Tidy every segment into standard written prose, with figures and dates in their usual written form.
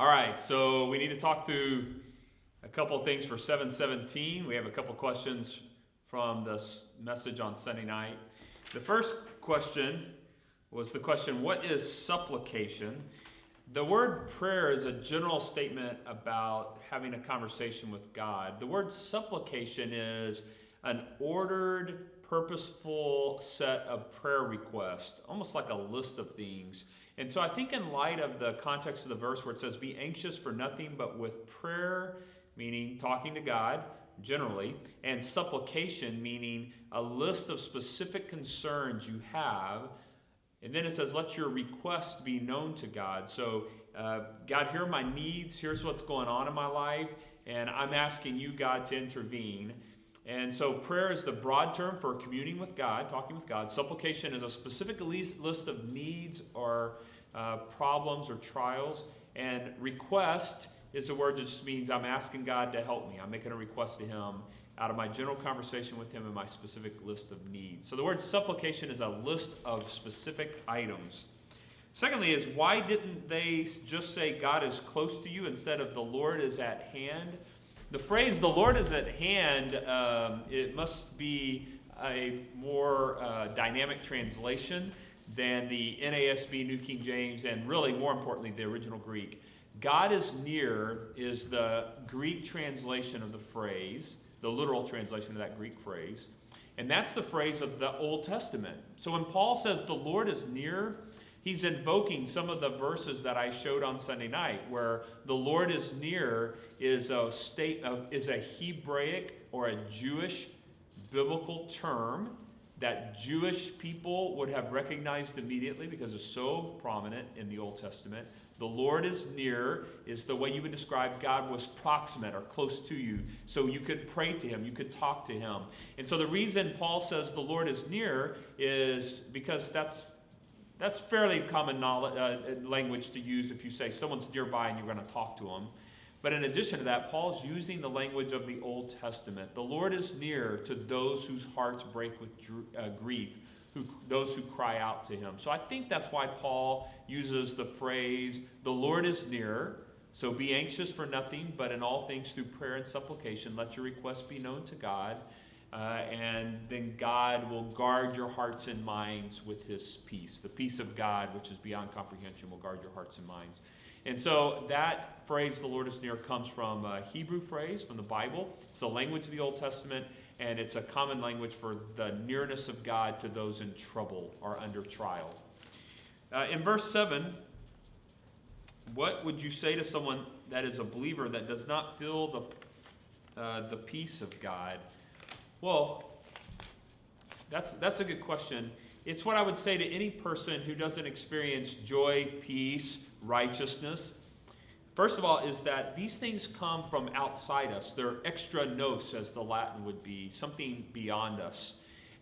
All right, so we need to talk through a couple of things for 717. We have a couple questions from this message on Sunday night. The first question was the question, what is supplication? The word prayer is a general statement about having a conversation with God. The word supplication is an ordered, purposeful set of prayer requests, almost like a list of things. And so I think in light of the context of the verse where it says, be anxious for nothing but with prayer, meaning talking to God generally, and supplication, meaning a list of specific concerns you have. And then it says, let your request be known to God. So, God, here are my needs. Here's what's going on in my life. And I'm asking you, God, to intervene. And so prayer is the broad term for communing with God, talking with God. Supplication is a specific list of needs or problems or trials. And request is a word that just means I'm asking God to help me. I'm making a request to Him out of my general conversation with Him and my specific list of needs. So the word supplication is a list of specific items. Secondly is, why didn't they just say God is close to you instead of the Lord is at hand? The phrase, the Lord is at hand, it must be a more dynamic translation than the NASB, New King James, and really, more importantly, the original Greek. God is near is the Greek translation of the phrase, the literal translation of that Greek phrase. And that's the phrase of the Old Testament. So when Paul says the Lord is near, he's invoking some of the verses that I showed on Sunday night, where the Lord is near is a Hebraic or a Jewish biblical term that Jewish people would have recognized immediately because it's so prominent in the Old Testament. The Lord is near is the way you would describe God was proximate or close to you. So you could pray to Him, you could talk to Him. And so the reason Paul says the Lord is near is because that's fairly common language to use if you say someone's nearby and you're going to talk to them. But in addition to that, Paul's using the language of the Old Testament. The Lord is near to those whose hearts break with grief, those who cry out to Him. So I think that's why Paul uses the phrase, the Lord is near. So be anxious for nothing, but in all things through prayer and supplication, let your requests be known to God. And then God will guard your hearts and minds with His peace. The peace of God, which is beyond comprehension, will guard your hearts and minds. And so that phrase, the Lord is near, comes from a Hebrew phrase from the Bible. It's the language of the Old Testament, and it's a common language for the nearness of God to those in trouble or under trial. In verse 7, what would you say to someone that is a believer that does not feel the peace of God? Well, that's a good question. It's what I would say to any person who doesn't experience joy, peace, righteousness. First of all, is that these things come from outside us. They're extra nos, as the Latin would be, something beyond us.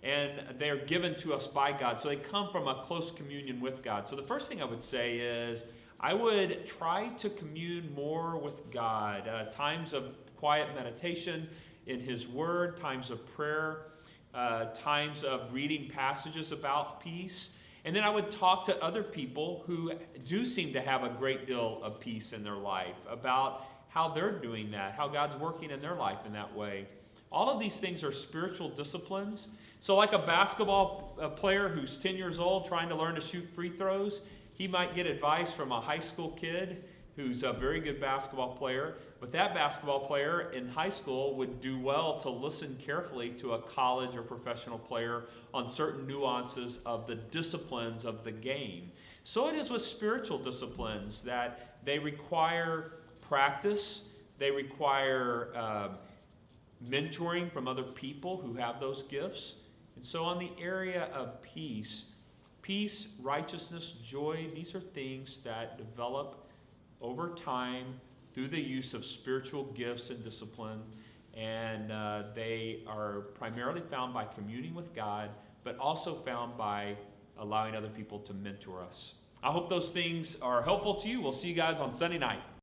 And they're given to us by God. So they come from a close communion with God. So the first thing I would say is I would try to commune more with God. Times of quiet meditation in His Word, times of prayer, times of reading passages about peace. And then I would talk to other people who do seem to have a great deal of peace in their life about how they're doing that, how God's working in their life in that way. All of these things are spiritual disciplines. So like a basketball player who's 10 years old trying to learn to shoot free throws, he might get advice from a high school kid who's a very good basketball player. But that basketball player in high school would do well to listen carefully to a college or professional player on certain nuances of the disciplines of the game. So it is with spiritual disciplines that they require practice, they require mentoring from other people who have those gifts. And so on the area of peace, righteousness, joy, these are things that develop over time through the use of spiritual gifts and discipline, and they are primarily found by communing with God, but also found by allowing other people to mentor us. I hope those things are helpful to you. We'll see you guys on Sunday night.